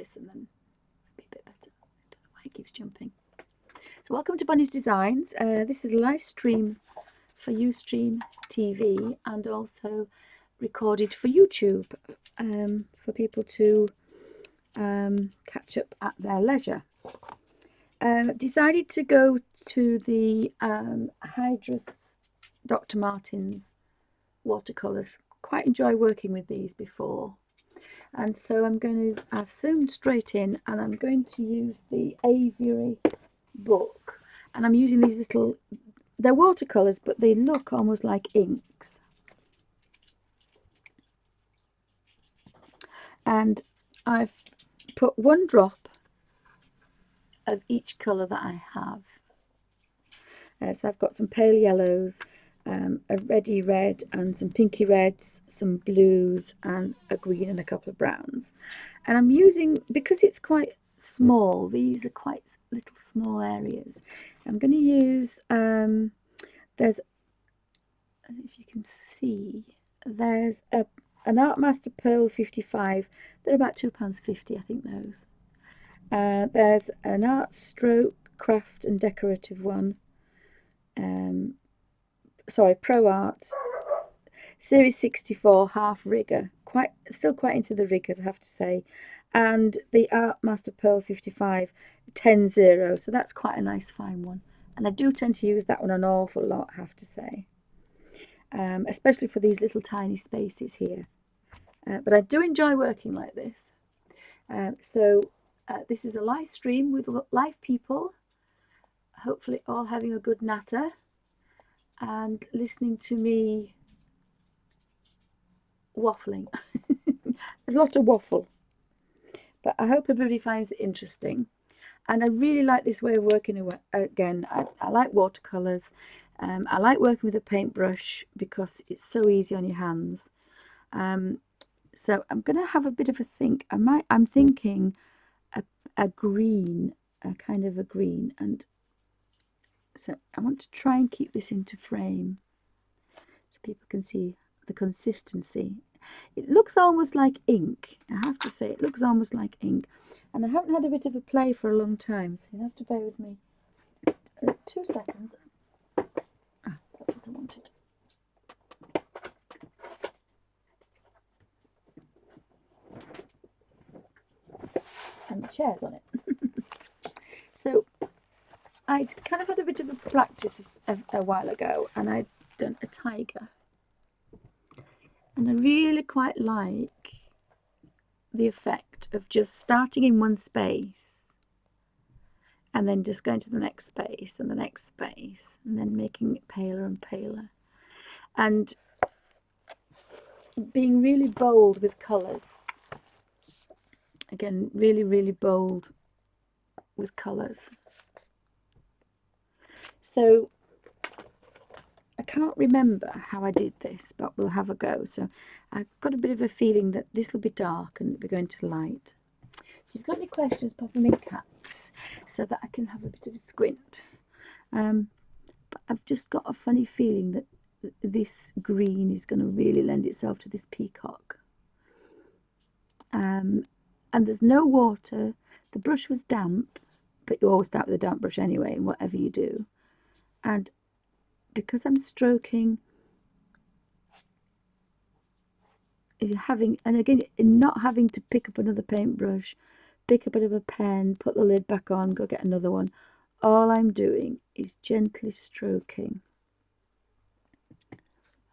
this and then maybe a bit better. I don't know why it keeps jumping. So welcome to Bonnie's Designs. This is a live stream for Ustream TV and also recorded for YouTube for people to catch up at their leisure. Decided to go to the Hydrus Dr. Martens watercolours. Quite enjoy working with these before, and so I've zoomed straight in and I'm going to use the Aviary book, and I'm using these little, they're watercolours but they look almost like inks, and I've put one drop of each colour that I have. So I've got some pale yellows, a reddy red and some pinky reds, some blues and a green and a couple of browns. And I'm using, because it's quite small, these are quite little small areas, I'm going to use, there's, I don't know if you can see, there's an Art Master Pearl 55, they're about £2.50, I think those. There's an Art Stroke Craft and Decorative one, sorry, Pro Art Series 64 half rigger, still quite into the riggers, I have to say, and the Art Master Pearl 55 10-0, so that's quite a nice fine one, and I do tend to use that one an awful lot, I have to say, especially for these little tiny spaces here, but I do enjoy working like this. This is a live stream with live people, hopefully all having a good natter and listening to me waffling. A lot of waffle, but I hope everybody finds it interesting, and I really like this way of working. Again, I like watercolors. I like working with a paintbrush because it's so easy on your hands. So I'm going to have a bit of a think. I'm thinking a green, a kind of a green, and so I want to try and keep this into frame so people can see the consistency. It looks almost like ink, I have to say, it looks almost like ink, and I haven't had a bit of a play for a long time, so you have to bear with me 2 seconds. Ah, that's what I wanted. And the chair's on it. So I'd kind of had a bit of a practice a while ago, and I'd done a tiger, and I really quite like the effect of just starting in one space and then just going to the next space and the next space and then making it paler and paler, and being really bold with colours. Again, really bold with colours. So I can't remember how I did this, but we'll have a go. So I've got a bit of a feeling that this will be dark and we're going to light. So if you've got any questions, pop them in caps so that I can have a bit of a squint. But I've just got a funny feeling that this green is going to really lend itself to this peacock. And there's no water. The brush was damp, but you always start with a damp brush anyway, whatever you do. And because I'm stroking, and again, not having to pick up another paintbrush, pick up another pen, put the lid back on, go get another one. All I'm doing is gently stroking.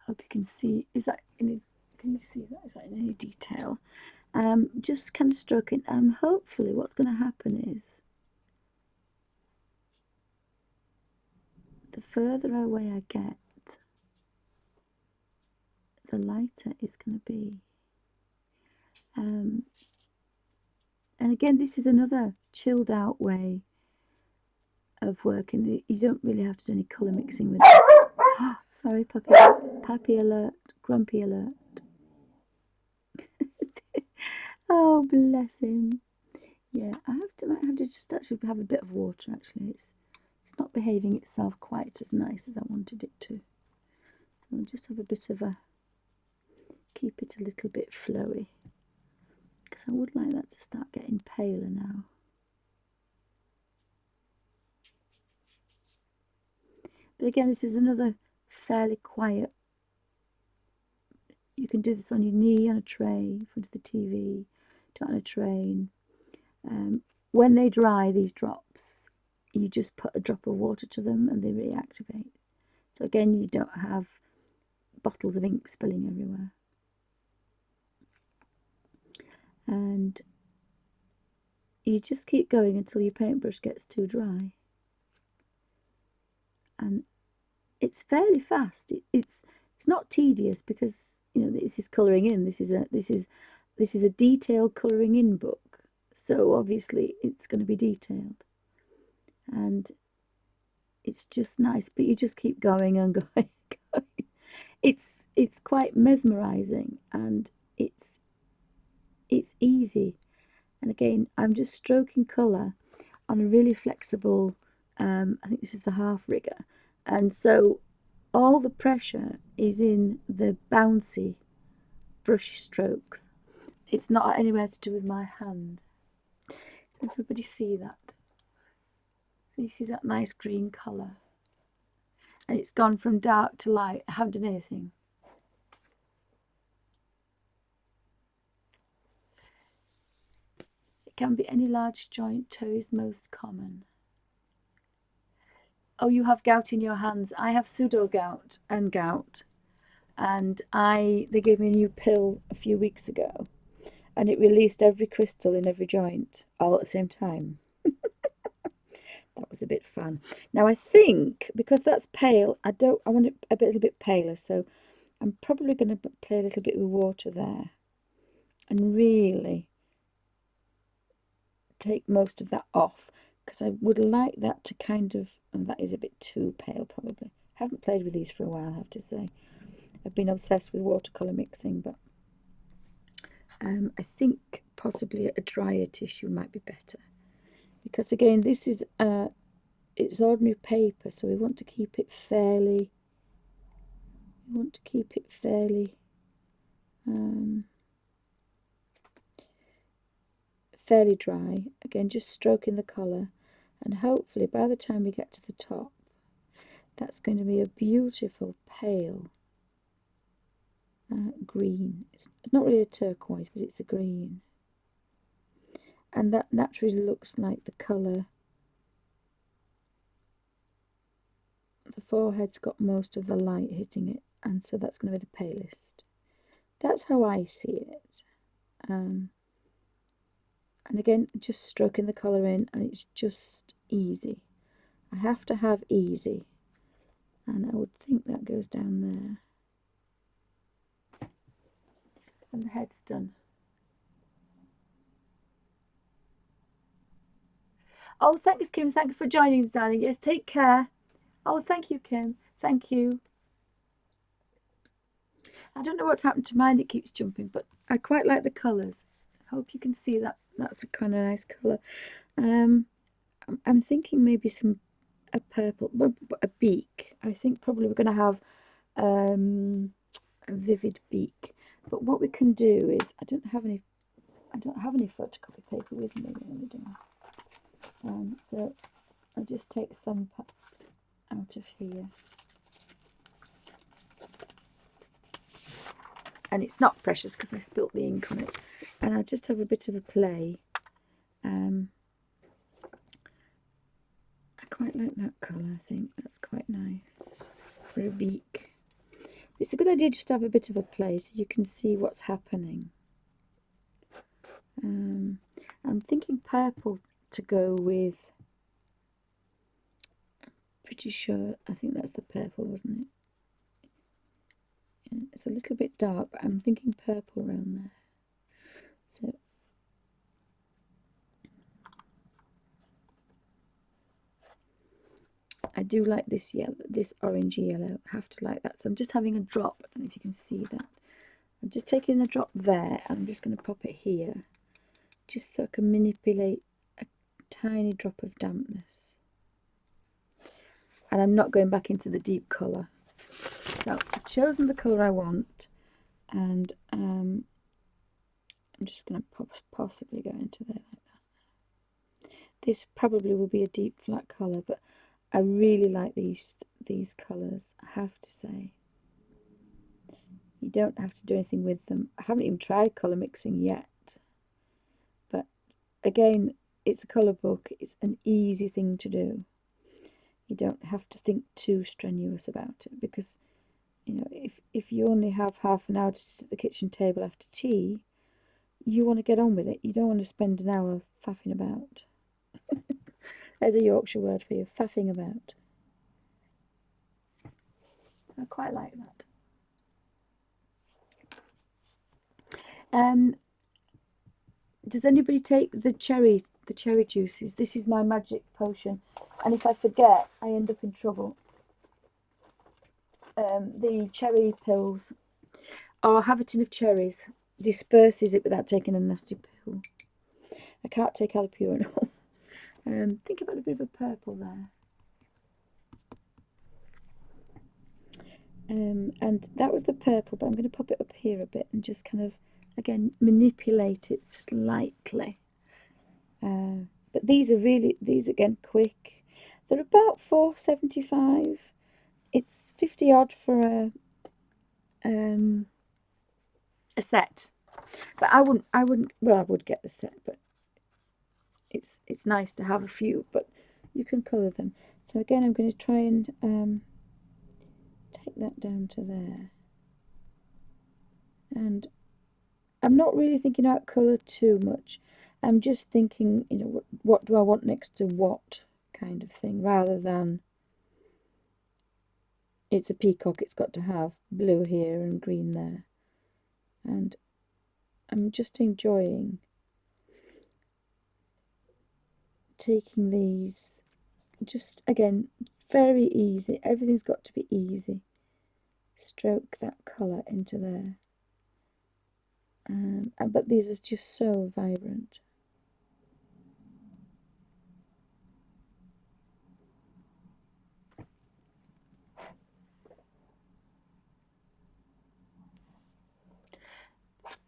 Hope you can see. Can you see that? Is that in any detail? Just kind of stroking, and hopefully what's going to happen is the further away I get, the lighter it's going to be. And again, this is another chilled out way of working. You don't really have to do any colour mixing with this. Sorry, puppy alert, grumpy alert. Oh, bless him. Yeah, I might have to just actually have a bit of water. Actually, it's not behaving itself quite as nice as I wanted it to. So I'll just have a bit of keep it a little bit flowy, because I would like that to start getting paler now. But again, this is another fairly quiet. You can do this on your knee, on a tray, in front of the TV, do it on a train. When they dry, these drops, you just put a drop of water to them and they reactivate. So again, you don't have bottles of ink spilling everywhere. And you just keep going until your paintbrush gets too dry. And it's fairly fast. It's not tedious because, you know, this is colouring in. This is a detailed colouring in book. So obviously it's going to be detailed. And it's just nice, but you just keep going and going, going. It's quite mesmerising, and it's easy. And again, I'm just stroking colour on a really flexible, I think this is the half rigger, and so all the pressure is in the bouncy brush strokes. It's not anywhere to do with my hand. Can everybody see that? So you see that nice green colour? And it's gone from dark to light. I haven't done anything. It can be any large joint. Toe is most common. Oh, you have gout in your hands. I have pseudo gout and gout. And they gave me a new pill a few weeks ago. And it released every crystal in every joint all at the same time. That was a bit fun. Now I think, because that's pale, I want it a little bit paler, so I'm probably going to play a little bit with water there and really take most of that off, because I would like that to kind of, and that is a bit too pale probably. I haven't played with these for a while, I have to say. I've been obsessed with watercolour mixing, but I think possibly a drier tissue might be better. Because again, this is it's ordinary paper, so we want to keep it fairly. Fairly dry. Again, just stroking the colour, and hopefully by the time we get to the top, that's going to be a beautiful pale green. It's not really a turquoise, but it's a green, and that naturally looks like the colour. The forehead's got most of the light hitting it, and so that's going to be the palest. That's how I see it. And again, just stroking the colour in, and it's just easy. I have to have easy, and I would think that goes down there. And the head's done. Oh, thanks, Kim. Thanks for joining, darling. Yes, take care. Oh, thank you, Kim. Thank you. I don't know what's happened to mine. It keeps jumping, but I quite like the colours. I hope you can see that. That's a kind of nice colour. I'm thinking maybe a purple, a beak. I think probably we're going to have a vivid beak. But what we can do is, I don't have any photocopy paper with me. So I'll just take thumb out of here. And it's not precious because I spilt the ink on it. And I'll just have a bit of a play. I quite like that colour, I think. That's quite nice for a beak. It's a good idea just to have a bit of a play so you can see what's happening. I'm thinking purple to go with. Pretty sure, I think that's the purple, wasn't it? Yeah, it's a little bit dark, but I'm thinking purple around there. So I do like this yellow, this orangey yellow. I have to like that. So I'm just having a drop. I don't know if you can see that. I'm just taking the drop there, and I'm just going to pop it here, just so I can manipulate a tiny drop of dampness. And I'm not going back into the deep colour. So I've chosen the colour I want, and I'm just going to possibly go into there like that. This probably will be a deep flat colour, but I really like these colours, I have to say. You don't have to do anything with them. I haven't even tried colour mixing yet. But again, it's a colour book. It's an easy thing to do. You don't have to think too strenuous about it, because, you know, if you only have half an hour to sit at the kitchen table after tea, you want to get on with it. You don't want to spend an hour faffing about. There's a Yorkshire word for you, faffing about. I quite like that. Does anybody take the cherry juices? This is my magic potion, and if I forget, I end up in trouble. The cherry pills, or have a tin of cherries, disperses it without taking a nasty pill. I can't take allopurinol. Think about a bit of a purple there. And that was the purple, but I'm going to pop it up here a bit and just kind of, again, manipulate it slightly. But these again, quick. They're about £4.75. It's 50 odd for a set. But I wouldn't. Well, I would get the set, but it's nice to have a few. But you can colour them. So again, I'm going to try and take that down to there. And I'm not really thinking about colour too much. I'm just thinking, you know, what do I want next to what kind of thing, rather than it's a peacock, it's got to have blue here and green there. And I'm just enjoying taking these, just again, very easy. Everything's got to be easy. Stroke that colour into there. But these are just so vibrant.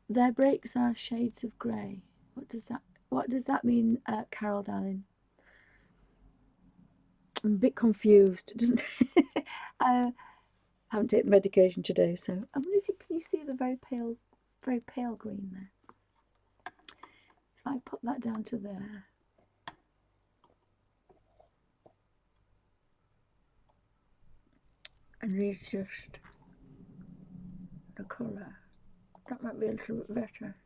Their breaks are shades of grey. What does that mean, Carol, darling? I'm a bit confused. Doesn't I haven't taken the medication today, so I wonder if can you see the very pale green there? If I put that down to there, and readjust the colour, that might be a little bit better.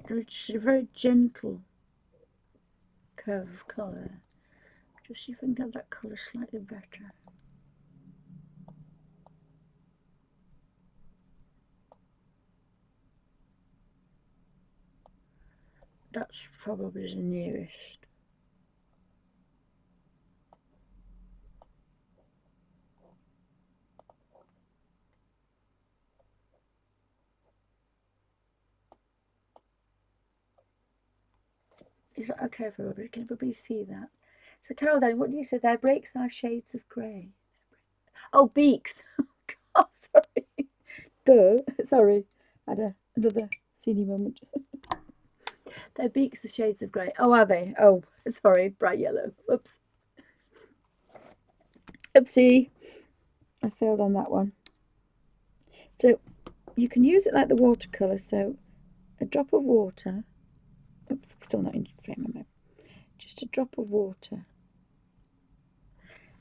It's a very gentle curve of colour. Just see if I can get that colour slightly better. That's probably the nearest. Is that okay for everybody? Can everybody see that? So Carol, then, what do you say? Their breaks are shades of grey. Oh, beaks. Oh, sorry. Duh. Sorry. I had another senior moment. Their beaks are shades of grey. Oh, are they? Oh, sorry. Bright yellow. Oops. Oopsie. I failed on that one. So you can use it like the watercolour. So a drop of water. Oops, still not in frame, am I? Just a drop of water.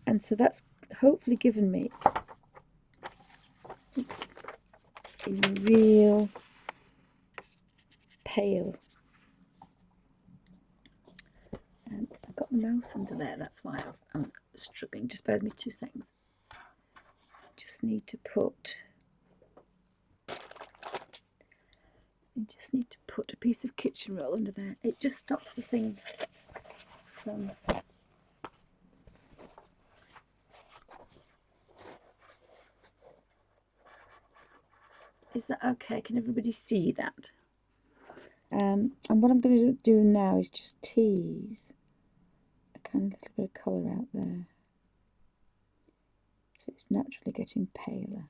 And so that's hopefully given me a real pale. And I've got the mouse under there, that's why I'm struggling. Just bear with me 2 seconds. Just need to put a piece of kitchen roll under there. It just stops the thing from Is that okay? Can everybody see that? And what I'm going to do now is just tease a kind of little bit of colour out there. so it's naturally getting paler.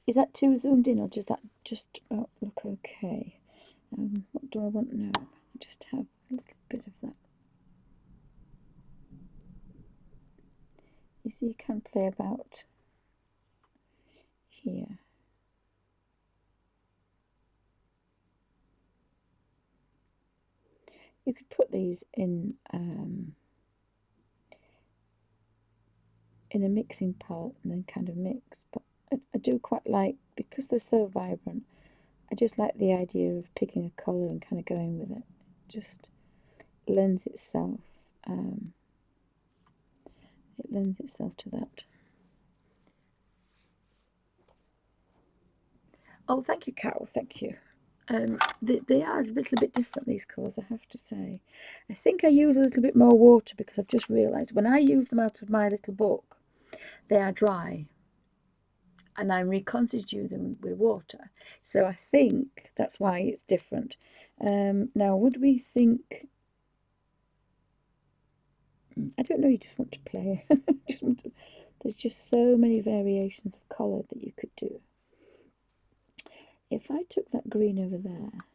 Is that too zoomed in, or does that just about look okay? What do I want now? Just have a little bit of that. You see, you can play about here. You could put these in a mixing palette and then kind of mix, but I do quite like, because they're so vibrant, I just like the idea of picking a colour and kind of going with it. It just lends itself to that. Oh, thank you, Carol, thank you. They are a little bit different, these colours, I have to say. I think I use a little bit more water, because I've just realised when I use them out of my little book, they are dry, and I reconstitute them with water. So I think that's why it's different. Now, would we think... I don't know, you just want to play. There's just so many variations of colour that you could do. If I took that green over there,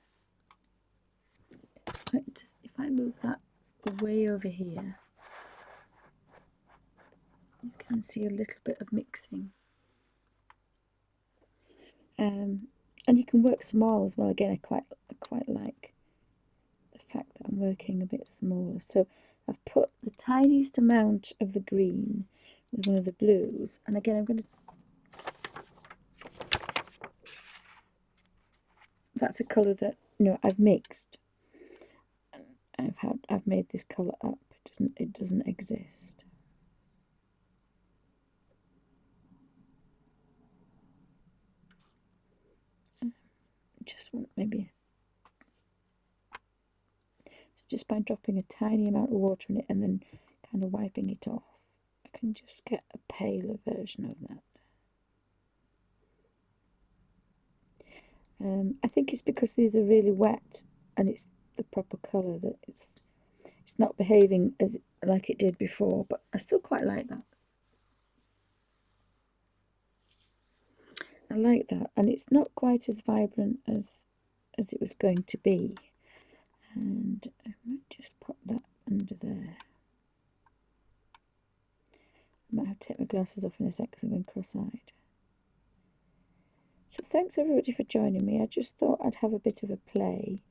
if I move that way over here, you can see a little bit of mixing. And you can work small as well. Again, I quite like the fact that I'm working a bit smaller. So I've put the tiniest amount of the green with one of the blues, and again I'm going to... That's a colour that I've mixed. I've made this colour up. It doesn't exist. Just want maybe... So just by dropping a tiny amount of water in it and then kind of wiping it off, I can just get a paler version of that. I think it's because these are really wet and it's the proper colour that it's not behaving like it did before, but I still quite like that. I like that, and it's not quite as vibrant as it was going to be. And I might just pop that under there. I might have to take my glasses off in a sec because I'm going cross-eyed. So thanks everybody for joining me. I just thought I'd have a bit of a play.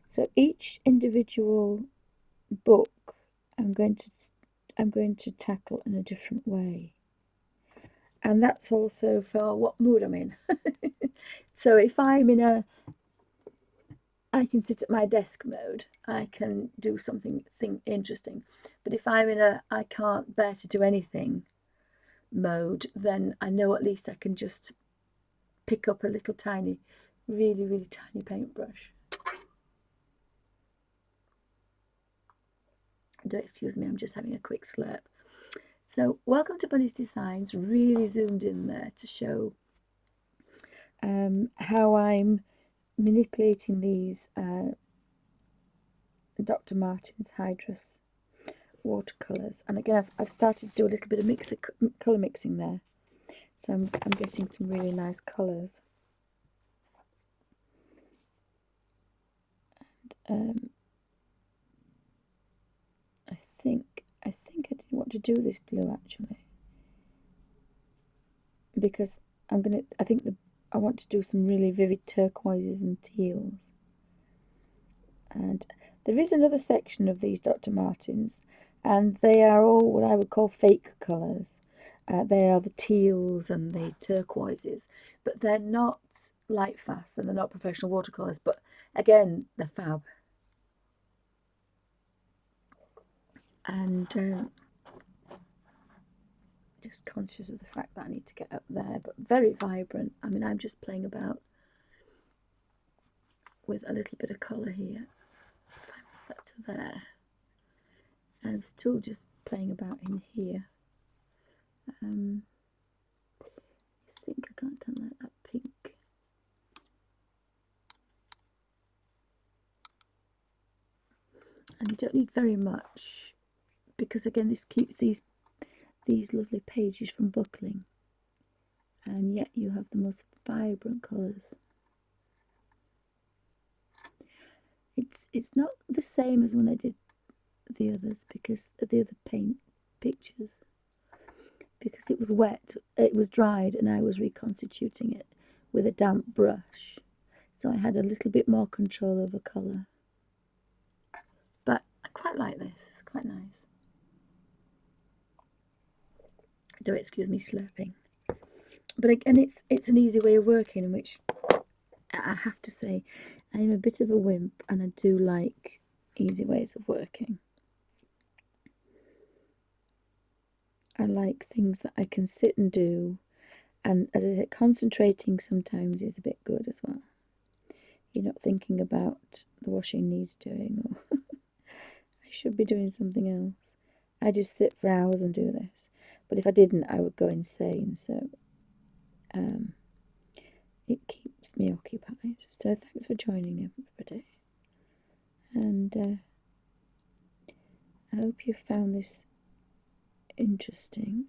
So each individual book I'm going to tackle in a different way. And that's also for what mood I'm in. So if I'm in I can sit at my desk mode, I can do something interesting. But if I'm in I can't bear to do anything mode, then I know at least I can just pick up a little tiny, really, really tiny paintbrush. Do excuse me, I'm just having a quick slurp. So welcome to Bunny's Designs. Really zoomed in there to show how I'm manipulating these Dr. Martin's Hydrus watercolours. And again, I've started to do a little bit of colour mixing there. So I'm getting some really nice colours. And I think I didn't want to do this blue actually, because I want to do some really vivid turquoises and teals. And there is another section of these Dr. Martens, and they are all what I would call fake colours. They are the teals and the turquoises, but they're not light fast and they're not professional watercolours, but again, they're fab. And just conscious of the fact that I need to get up there, but very vibrant. I mean, I'm just playing about with a little bit of colour here. If I move that to there, and I'm still just playing about in here. I think I kind of like that pink. And you don't need very much, because again this keeps these lovely pages from buckling, and yet you have the most vibrant colours. It's not the same as when I did the others, because the other paint pictures, because it was wet, it was dried, and I was reconstituting it with a damp brush, so I had a little bit more control over colour. But I quite like this, it's quite nice. Do excuse me slurping. But again, it's an easy way of working, in which I have to say I'm a bit of a wimp, and I do like easy ways of working. I like things that I can sit and do, and as I said, concentrating sometimes is a bit good as well. You're not thinking about the washing needs doing, or I should be doing something else. I just sit for hours and do this. But if I didn't, I would go insane. So it keeps me occupied. So thanks for joining, everybody. And I hope you found this interesting.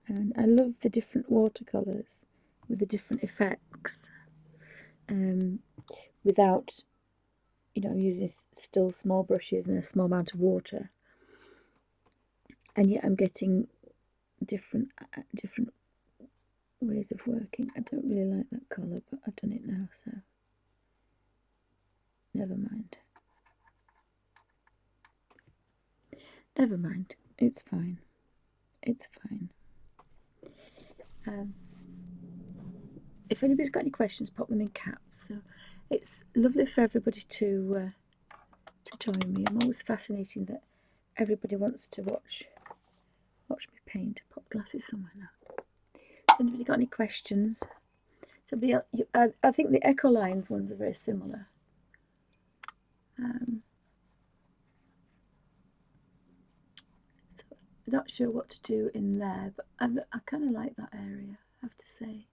And I love the different watercolours with the different effects. Without, using still small brushes and a small amount of water. And yet I'm getting different ways of working. I don't really like that colour, but I've done it now, so never mind. Never mind. It's fine. It's fine. If anybody's got any questions, pop them in caps. So it's lovely for everybody to join me. I'm always fascinated that everybody wants to watch me paint. Pop glasses somewhere now. Anybody got any questions? Somebody else, I think the Echo Lines ones are very similar. So I'm not sure what to do in there, but I kind of like that area, I have to say.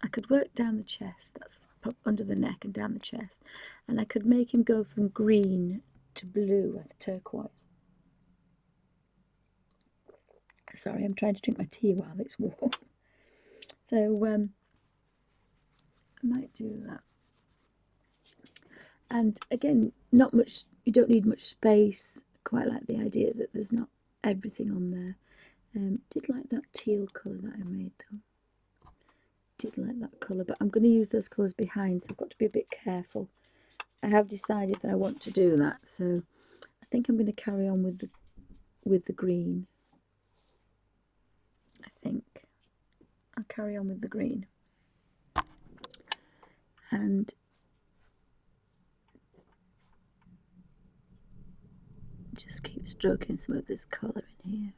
I could work down the chest, that's under the neck and down the chest, and I could make him go from green to blue with turquoise. Sorry, I'm trying to drink my tea while it's warm. So I might do that. And again, not much, you don't need much space. Quite like the idea that there's not everything on there. Did like that teal colour that I made though. Did like that colour, but I'm going to use those colours behind, so I've got to be a bit careful. I have decided that I want to do that, so I think I'm going to carry on with the green. I think I'll carry on with the green. And just keep stroking some of this colour in here.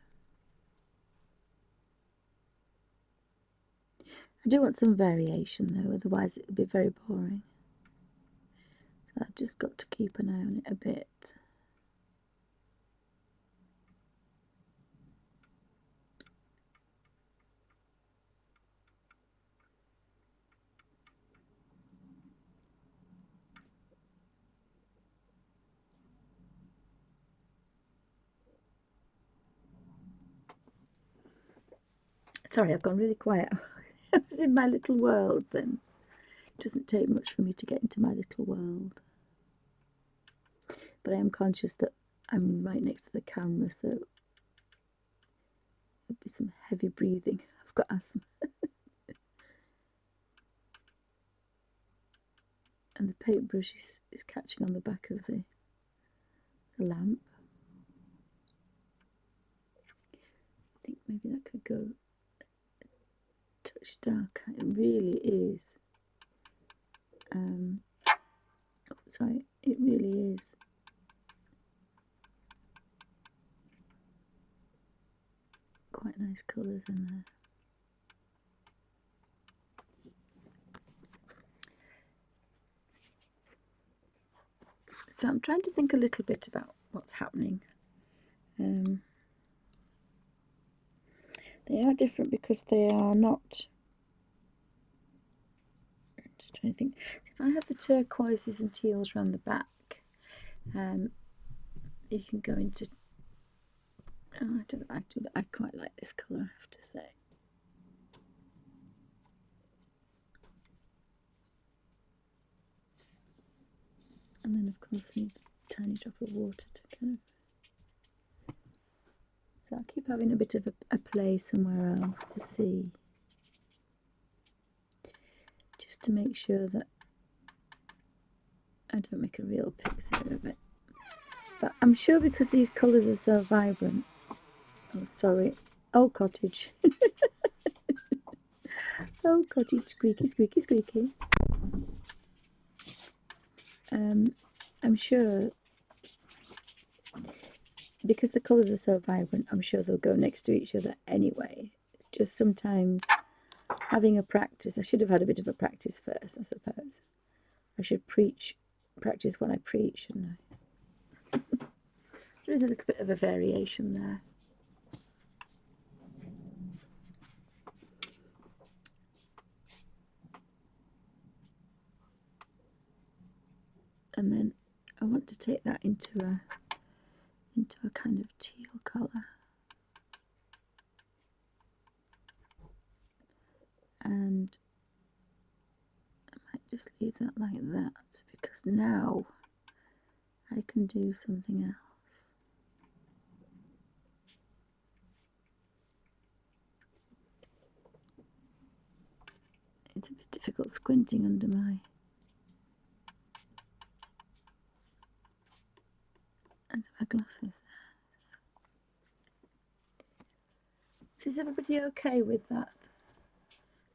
I do want some variation though, otherwise it would be very boring. So I've just got to keep an eye on it a bit. Sorry, I've gone really quiet. I was in my little world then. It doesn't take much for me to get into my little world. But I am conscious that I'm right next to the camera, so there'll be some heavy breathing. I've got asthma. And the paintbrush is catching on the back of the lamp. I think maybe that could go a touch darker. It really is. Sorry, it really is. Quite nice colours in there. So I'm trying to think a little bit about what's happening. They are different because they are not. I'm just trying to think. I have the turquoises and teals around the back. You can go into, oh, I quite like this colour, I have to say. And then of course I need a tiny drop of water to kind of, so I'll keep having a bit of a play somewhere else to see, just to make sure that I don't make a real pixie of it. But I'm sure because these colours are so vibrant, oh sorry, old cottage, old cottage, squeaky, squeaky, squeaky. I'm sure because the colours are so vibrant, I'm sure they'll go next to each other anyway. It's just sometimes having a practice. I should have had a bit of a practice first, I suppose. I should practice what I preach, shouldn't I? There is a little bit of a variation there. And then I want to take that into a kind of teal colour. And I might just leave that like that, because now I can do something else. It's a bit difficult squinting under my glasses. So is everybody okay with that?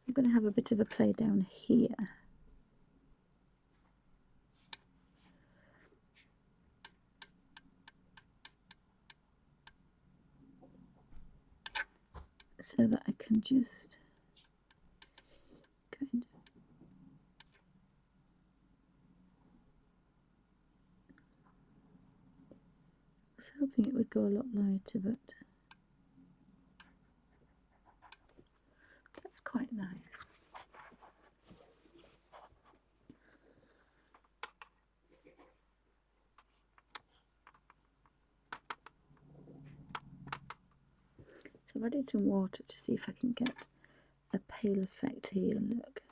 I'm going to have a bit of a play down here. So that I can just kind of, I was hoping it would go a lot lighter, but that's quite nice. So I've added some water to see if I can get a pale effect here, look.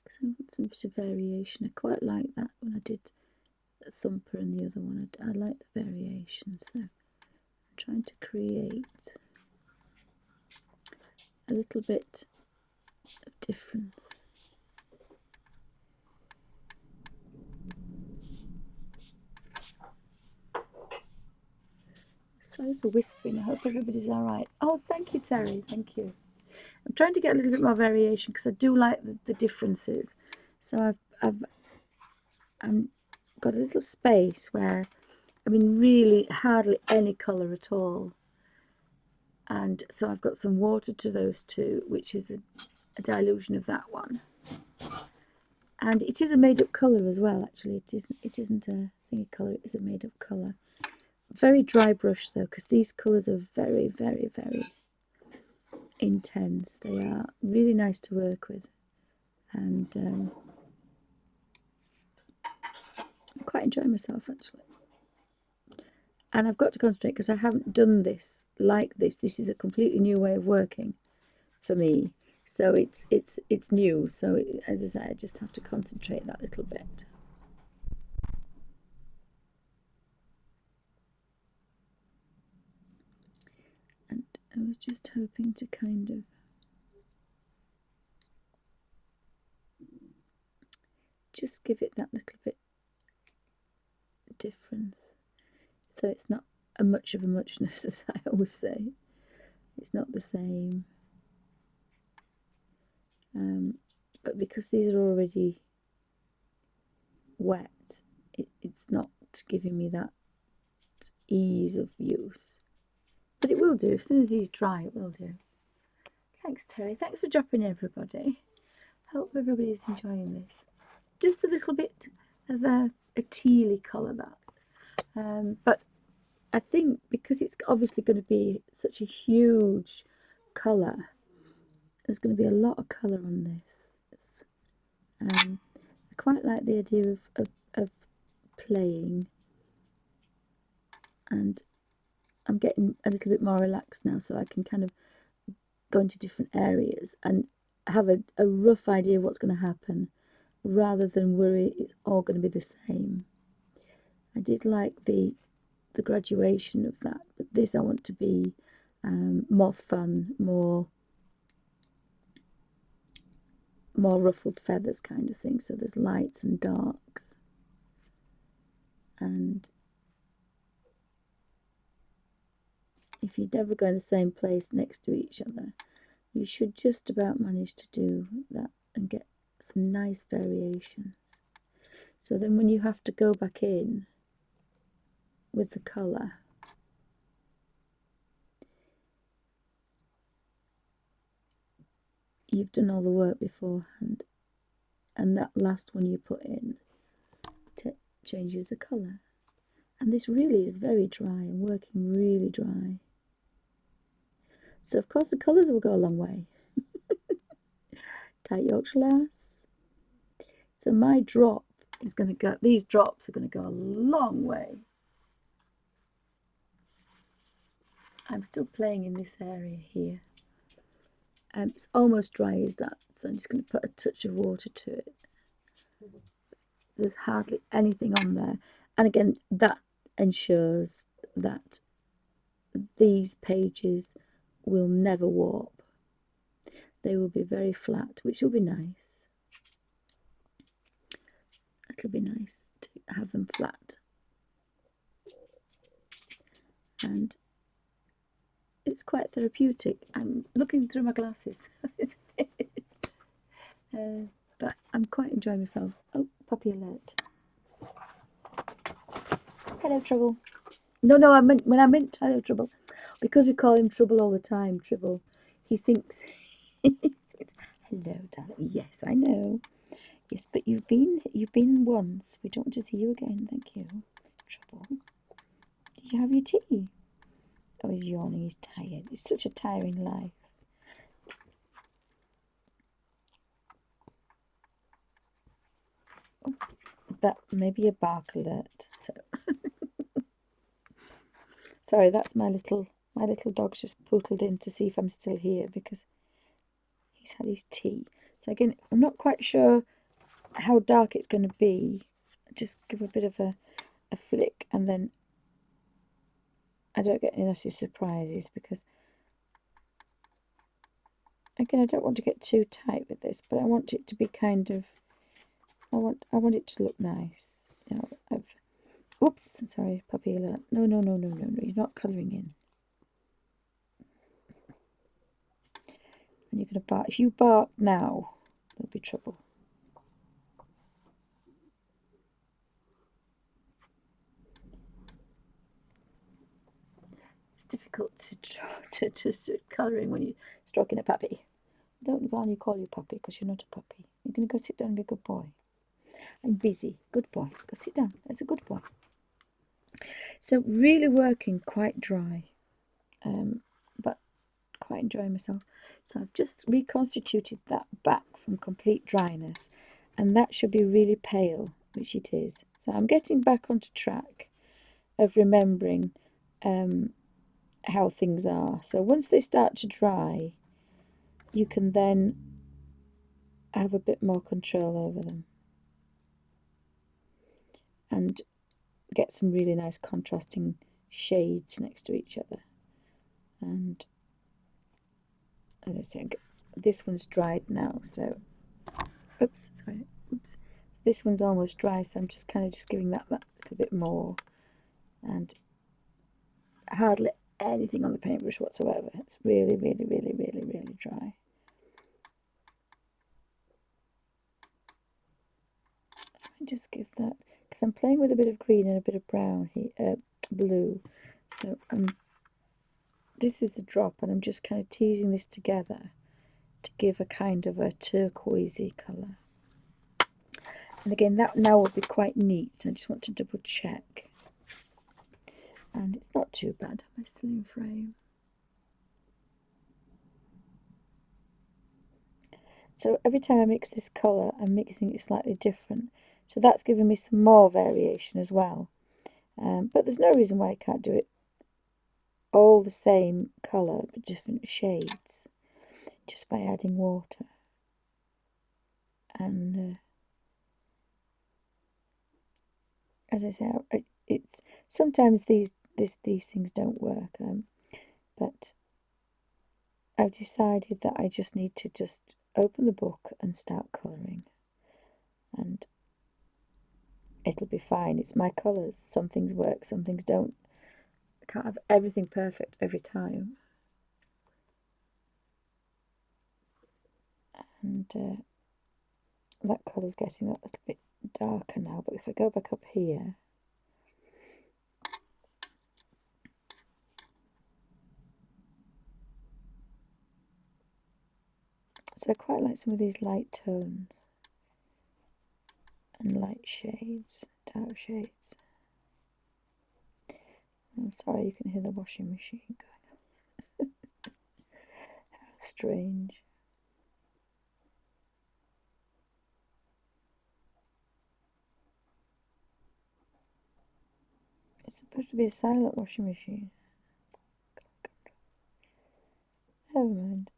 Because I want some bit of variation. I quite like that when I did the thumper and the other one. I like the variation, so I'm trying to create a little bit of difference. Sorry for whispering, I hope everybody's alright. Oh, thank you, Terry, thank you. I'm trying to get a little bit more variation because I do like the differences. So I've got a little space where, I mean, really hardly any colour at all. And so I've got some water to those two, which is a dilution of that one. And it is a made-up colour as well, actually. It isn't a thingy colour, it is a made-up colour. Very dry brush though, because these colours are very, very, very intense. They are really nice to work with, and I'm quite enjoying myself actually. And I've got to concentrate because I haven't done this like this. This is a completely new way of working for me, so it's new. So as I say, I just have to concentrate that little bit. And I was just hoping to kind of just give it that little bit difference, so it's not a much of a muchness, as I always say. It's not the same, but because these are already wet, it's not giving me that ease of use, but it will do. As soon as these dry, it will do. Thanks, Terry. Thanks for dropping in, everybody. Hope everybody's enjoying this. Just a little bit of a tealy colour, that. But I think because it's obviously going to be such a huge colour, there's going to be a lot of colour on this. I quite like the idea of playing, and I'm getting a little bit more relaxed now, so I can kind of go into different areas and have a rough idea of what's going to happen, rather than worry it's all going to be the same. I did like the graduation of that, but this I want to be more fun, more ruffled feathers kind of thing. So there's lights and darks, and if you never go in the same place next to each other, you should just about manage to do that and get some nice variations. So then when you have to go back in with the colour, you've done all the work beforehand, and that last one you put in changes the colour. And this really is very dry and working really dry. So of course the colours will go a long way. Tight Yorkshire lass. So my drop is going to go, these drops are going to go a long way. I'm still playing in this area here. It's almost dry as that, so I'm just going to put a touch of water to it. There's hardly anything on there. And again, that ensures that these pages will never warp. They will be very flat, which will be nice. It'll be nice to have them flat. And it's quite therapeutic. I'm looking through my glasses. But I'm quite enjoying myself. Oh, puppy alert. Hello, Trouble. No, I meant hello, Trouble. Because we call him Trouble all the time, Trouble. He thinks, hello, darling. Yes, I know. Yes, but you've been once. We don't want to see you again. Thank you, Trouble. Did you have your tea? Oh, he's yawning. He's tired. It's such a tiring life. Oops. But maybe a bark alert. So sorry, that's my little dog's just pootled in to see if I'm still here because he's had his tea. So again, I'm not quite sure how dark it's going to be. Just give a bit of a flick, and then I don't get any nasty surprises, because again, I don't want to get too tight with this, but I want it to be kind of, I want it to look nice. You know, oops, sorry, puppy alert. No, you're not colouring in. And you're going to bark. If you bark now, there'll be trouble. It's difficult to colouring when you're stroking a puppy. Don't go on, you call you puppy, because you're not a puppy. You're going to go sit down and be a good boy. I'm busy. Good boy. Go sit down. That's a good boy. So really working quite dry, but quite enjoying myself. So I've just reconstituted that back from complete dryness, and that should be really pale, which it is. So I'm getting back onto track of remembering how things are. So once they start to dry, you can then have a bit more control over them and get some really nice contrasting shades next to each other. And as I said, this one's dried now, so this one's almost dry, so I'm just kind of just giving that little bit more, and hardly anything on the paintbrush whatsoever. It's really dry. I just give that, because I'm playing with a bit of green and a bit of brown here, blue. So this is the drop, and I'm just kind of teasing this together to give a kind of a turquoisey colour. And again, that now will be quite neat, so I just want to double check. And it's not too bad. Am I still in frame? So every time I mix this colour, I'm mixing it slightly different. So that's giving me some more variation as well. But there's no reason why I can't do it all the same colour, but different shades, just by adding water. And as I say, it's sometimes these things don't work, but I've decided that I just need to just open the book and start colouring, and it'll be fine. It's my colours. Some things work, some things don't. I can't have everything perfect every time. And that colour's getting that little bit darker now, but if I go back up here, so I quite like some of these light tones and light shades, dark shades. I'm sorry, you can hear the washing machine going on. How strange. It's supposed to be a silent washing machine. Never mind.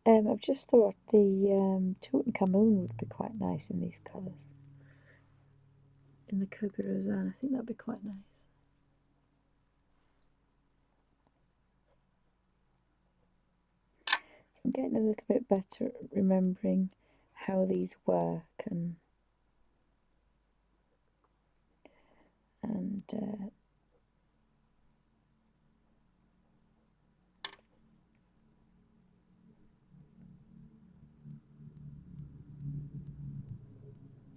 I've just thought the Tutankhamun would be quite nice in these colours. In the Kobe Roseanne, I think that'd be quite nice. So I'm getting a little bit better at remembering how these work, and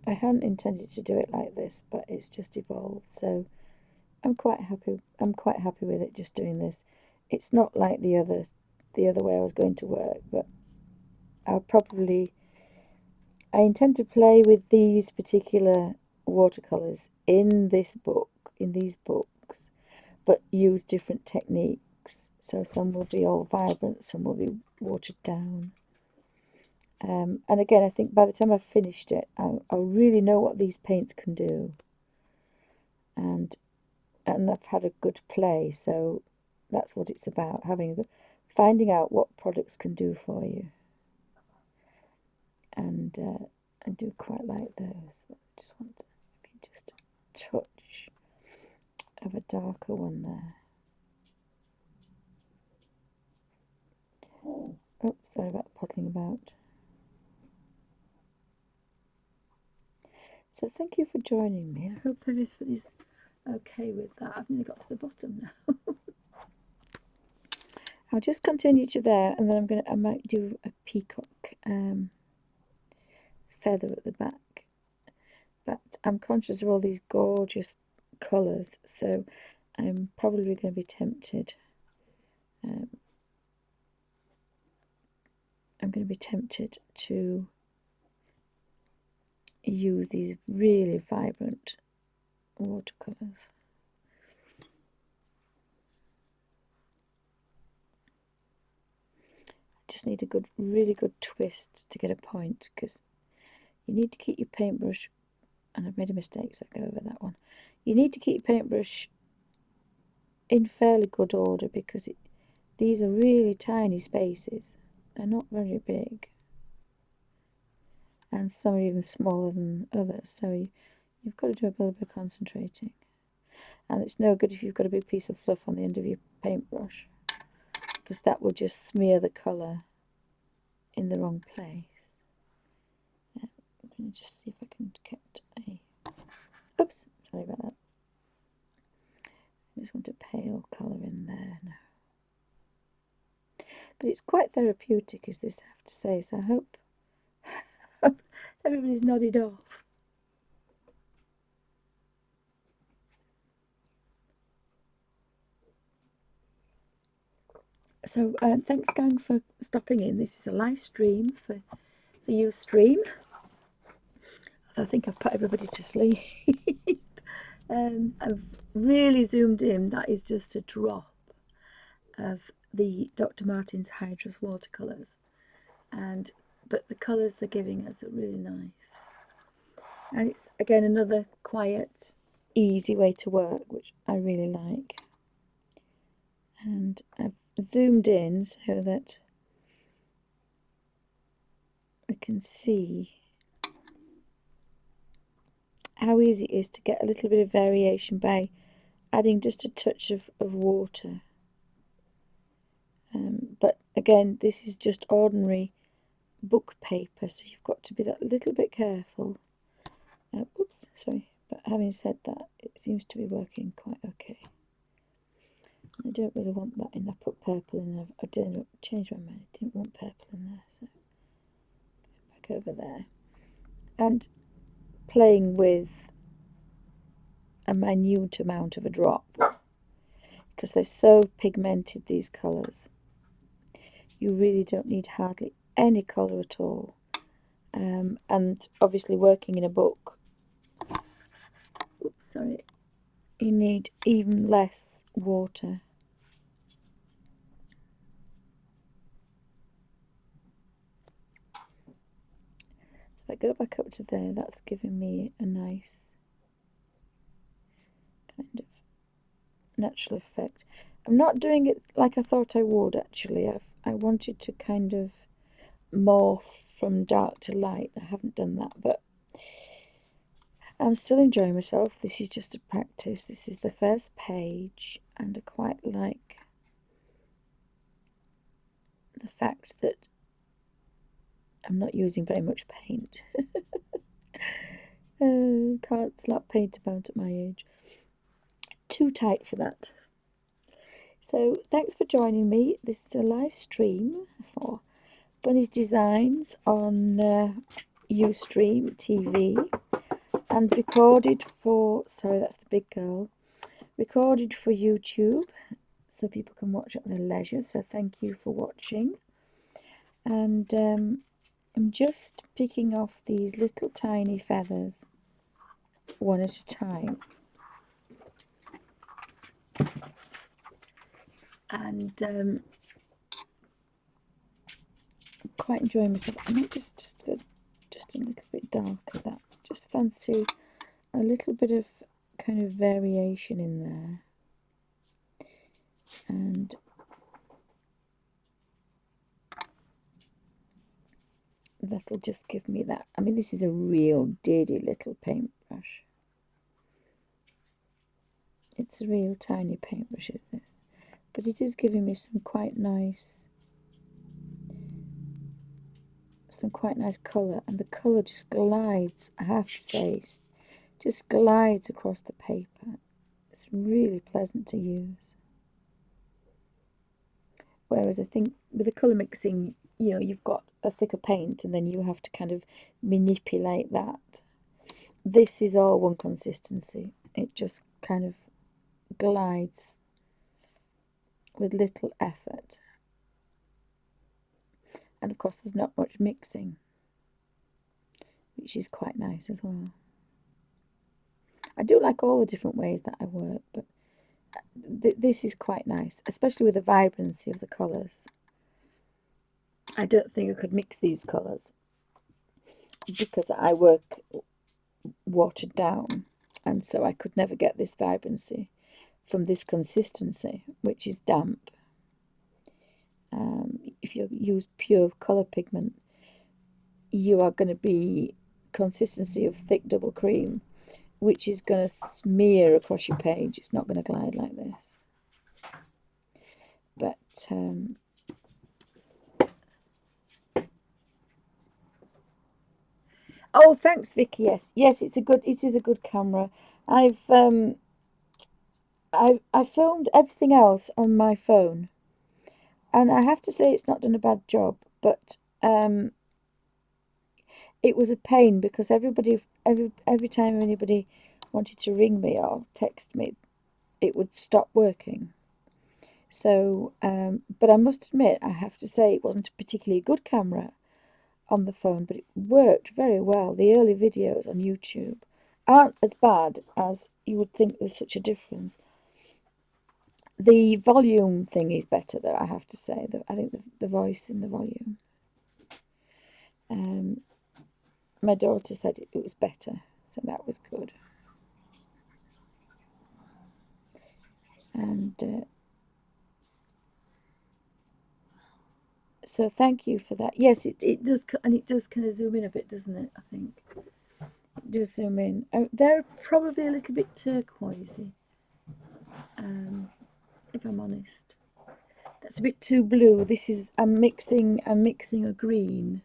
I hadn't intended to do it like this, but it's just evolved. So I'm quite happy. I'm quite happy with it. Just doing this. It's not like the other way I was going to work, but I intend to play with these particular watercolors in these books, but use different techniques. So some will be all vibrant, some will be watered down. And again, I think by the time I've finished it, I'll really know what these paints can do. And I've had a good play, so that's what it's about, finding out what products can do for you. And I do quite like those. I just want maybe just a touch of a darker one there. Oops, sorry about puddling about. So thank you for joining me. I hope everybody's okay with that. I've nearly got to the bottom now. I'll just continue to there, and then I might do a peacock feather at the back. But I'm conscious of all these gorgeous colours, so I'm probably going to be tempted. I'm going to be tempted to use these really vibrant watercolours. I just need a really good twist to get a point, because you need to keep your paintbrush, and I've made a mistake, so I'll go over that one. You need to keep your paintbrush in fairly good order, because these are really tiny spaces. They're not very big, and some are even smaller than others, so you've got to do a little bit of concentrating. And it's no good if you've got a big piece of fluff on the end of your paintbrush, because that will just smear the colour in the wrong place. Yeah, I'm going to just see if I can get a... Oops, sorry about that. I just want a pale colour in there now. But it's quite therapeutic, as this, I have to say, so I hope everybody's nodded off. So thanks, gang, for stopping in. This is a live stream for Ustream. I think I've put everybody to sleep. I've really zoomed in. That is just a drop of the Dr. Martens hydrus watercolours, but the colours they're giving us are really nice, and it's again another quiet, easy way to work, which I really like. And I've zoomed in so that I can see how easy it is to get a little bit of variation by adding just a touch of water. But again, this is just ordinary book paper, so you've got to be that little bit careful. Oops, sorry. But having said that, it seems to be working quite okay. I don't really want that in. I put purple in there. I didn't change my mind. I didn't want purple in there. So back over there. And playing with a minute amount of a drop, because they're so pigmented, these colours. You really don't need hardly any colour at all. And obviously working in a book, oops, sorry, you need even less water. If I go back up to there, that's giving me a nice kind of natural effect. I'm not doing it like I thought I would actually. I wanted to kind of morph from dark to light. I haven't done that, but I'm still enjoying myself. This is just a practice. This is the first page, and I quite like the fact that I'm not using very much paint. Can't slap paint about at my age. Too tight for that. So thanks for joining me. This is a live stream for Bunny's Designs on Ustream TV, and recorded for, sorry, that's the big girl, recorded for YouTube so people can watch at their leisure. So thank you for watching. And I'm just picking off these little tiny feathers one at a time. And I'm quite enjoying myself. I might just go just a little bit darker. That just fancy a little bit of kind of variation in there, and that'll just give me that. I mean, this is a real diddy little paintbrush. It's a real tiny paintbrush, is this, but it is giving me some quite nice colour, and the colour just glides, I have to say, just glides across the paper. It's really pleasant to use. Whereas I think with the colour mixing, you know, you've got a thicker paint and then you have to kind of manipulate that. This is all one consistency. It just kind of glides with little effort. And of course there's not much mixing, which is quite nice as well. I do like all the different ways that I work, but this is quite nice, especially with the vibrancy of the colours. I don't think I could mix these colours because I work watered down, and so I could never get this vibrancy from this consistency, which is damp. If you use pure colour pigment, you are going to be consistency of thick double cream, which is going to smear across your page. It's not going to glide like this. But oh, thanks, Vicky. Yes, it is a good camera. I filmed everything else on my phone, and I have to say it's not done a bad job, but it was a pain because every time anybody wanted to ring me or text me, it would stop working. So, but I must admit, I have to say it wasn't a particularly good camera on the phone, but it worked very well. The early videos on YouTube aren't as bad as you would think. There's such a difference. The volume thing is better, though, I have to say. I think the voice in the volume. My daughter said it was better, so that was good. And so thank you for that. Yes, it does, and it does kind of zoom in a bit, doesn't it? I think it does zoom in. They're probably a little bit turquoisey, if I'm honest. That's a bit too blue. This is I'm mixing a green.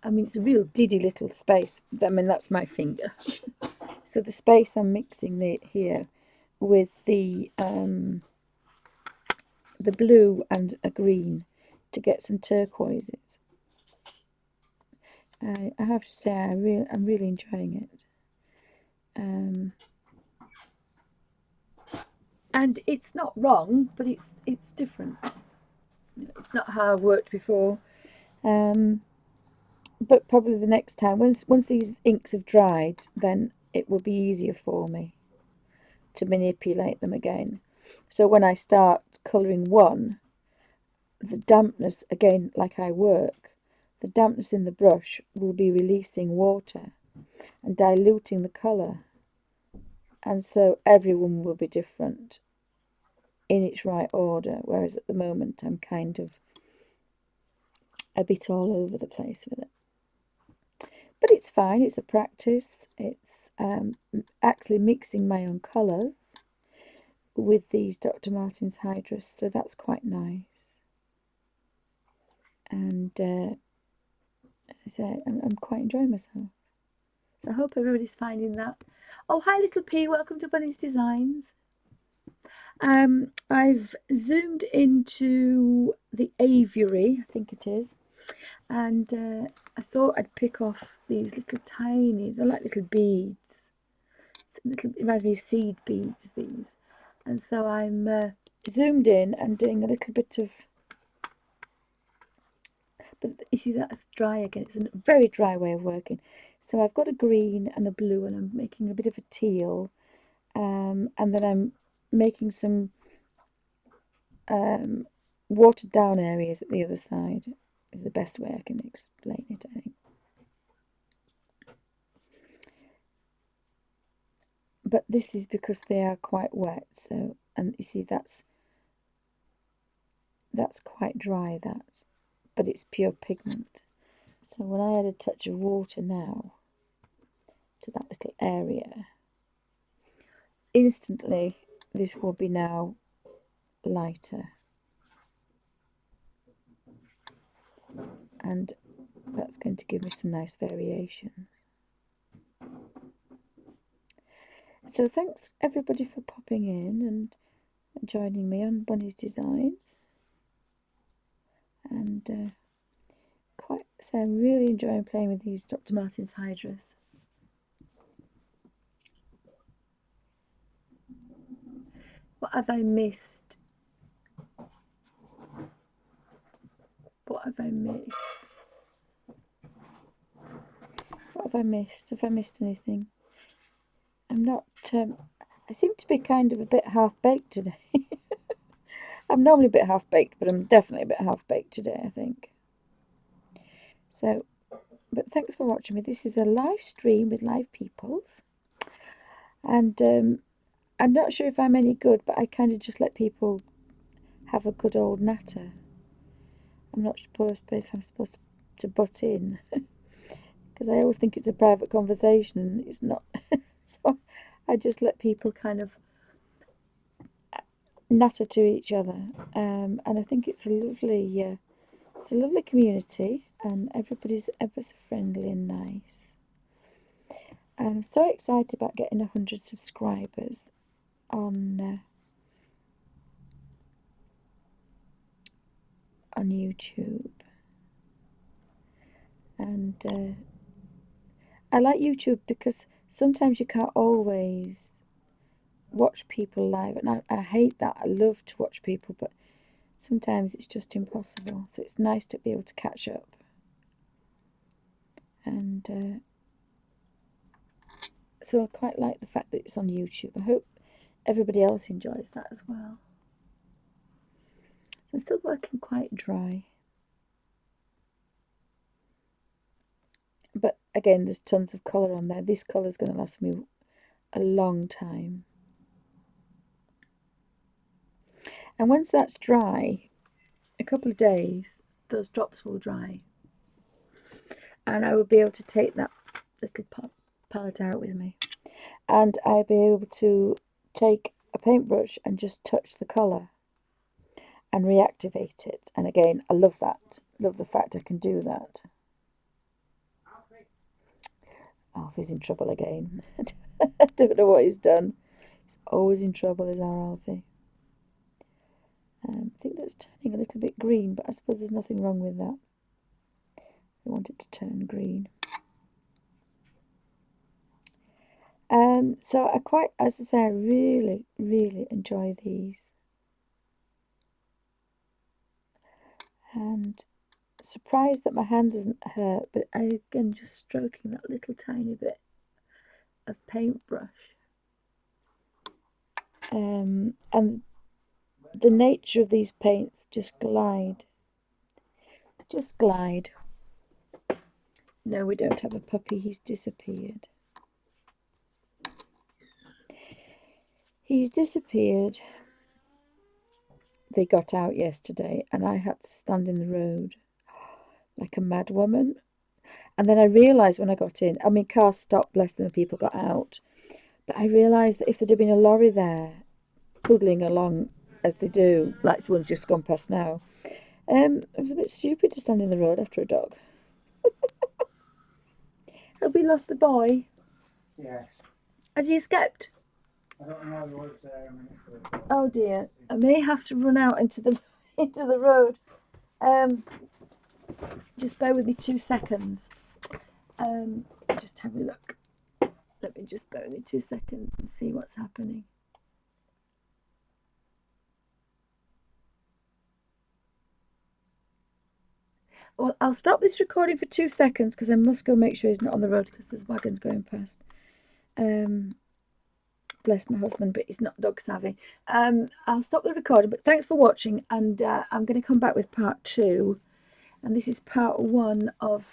I mean, it's a real diddy little space. I mean, that's my finger. So the space I'm mixing here with the blue and a green to get some turquoises. I have to say, I'm really enjoying it. And it's not wrong, but it's different. It's not how I've worked before. But probably the next time, once these inks have dried, then it will be easier for me to manipulate them again. So when I start colouring one, the dampness, again, like I work, the dampness in the brush will be releasing water and diluting the colour. And so everyone will be different in its right order, whereas at the moment I'm kind of a bit all over the place with it. But it's fine, it's a practice. It's actually mixing my own colours with these Dr. Martens hydrus, so that's quite nice. And as I say, I'm quite enjoying myself. So I hope everybody's finding that. Oh, hi little P, welcome to Bunny's Designs. I've zoomed into the aviary, I think it is, and I thought I'd pick off these little tiny, they're like little beads. It reminds me of seed beads, these. And so I'm zoomed in and doing a little bit of, but you see that's dry again. It's a very dry way of working. So I've got a green and a blue, and I'm making a bit of a teal, and then I'm making some watered down areas at the other side. Is the best way I can explain it, I think. But this is because they are quite wet. So, and you see that's quite dry, but it's pure pigment. So when I add a touch of water now to that little area, instantly this will be now lighter, and that's going to give me some nice variations. So thanks everybody for popping in and joining me on Bunny's Designs, and I'm really enjoying playing with these Dr. Martens hydrus. What have I missed? What have I missed? What have I missed? Have I missed anything? I'm not. I seem to be kind of a bit half-baked today. I'm normally a bit half-baked, but I'm definitely a bit half-baked today, I think. So, but thanks for watching me. This is a live stream with live peoples. And I'm not sure if I'm any good, but I kind of just let people have a good old natter. I'm not supposed if I'm supposed to butt in. Because I always think it's a private conversation, and it's not. So I just let people kind of natter to each other, and I think it's a lovely community, and everybody's ever so friendly and nice. And I'm so excited about getting 100 subscribers on YouTube, and I like YouTube because sometimes you can't always watch people live, and I hate that. I love to watch people, but sometimes it's just impossible. So it's nice to be able to catch up. And so I quite like the fact that it's on YouTube. I hope everybody else enjoys that as well. I'm still working quite dry. But again, there's tons of colour on there. This colour is going to last me a long time. And once that's dry, a couple of days, those drops will dry. And I will be able to take that little palette out with me. And I'll be able to take a paintbrush and just touch the colour and reactivate it. And again, I love that. Love the fact I can do that. Alfie's in trouble again. I don't know what he's done. He's always in trouble, is our Alfie. I think that's turning a little bit green, but I suppose there's nothing wrong with that. We want it to turn green. So I quite, as I say, I really, really enjoy these. And surprised that my hand doesn't hurt, but again, just stroking that little tiny bit of paintbrush. And the nature of these paints just glide. Just glide. No, we don't have a puppy. He's disappeared. He's disappeared. They got out yesterday and I had to stand in the road like a mad woman. And then I realised when I got in, I mean, cars stopped, bless them, and people got out. But I realised that if there'd have been a lorry there, puddling along as they do, like this one's just gone past now, it was a bit stupid to stand in the road after a dog. Have we lost the boy? Yes. Has he escaped? I don't know the words there. Oh dear, I may have to run out into the road. Just bear with me 2 seconds. Just have a look. Let me just bear with me 2 seconds and see what's happening. Well, I'll stop this recording for 2 seconds because I must go make sure he's not on the road because there's wagons going past. Bless my husband, but he's not dog savvy. I'll stop the recording, but thanks for watching, and I'm going to come back with part 2, and this is part 1 of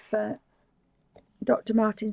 Dr. Martin's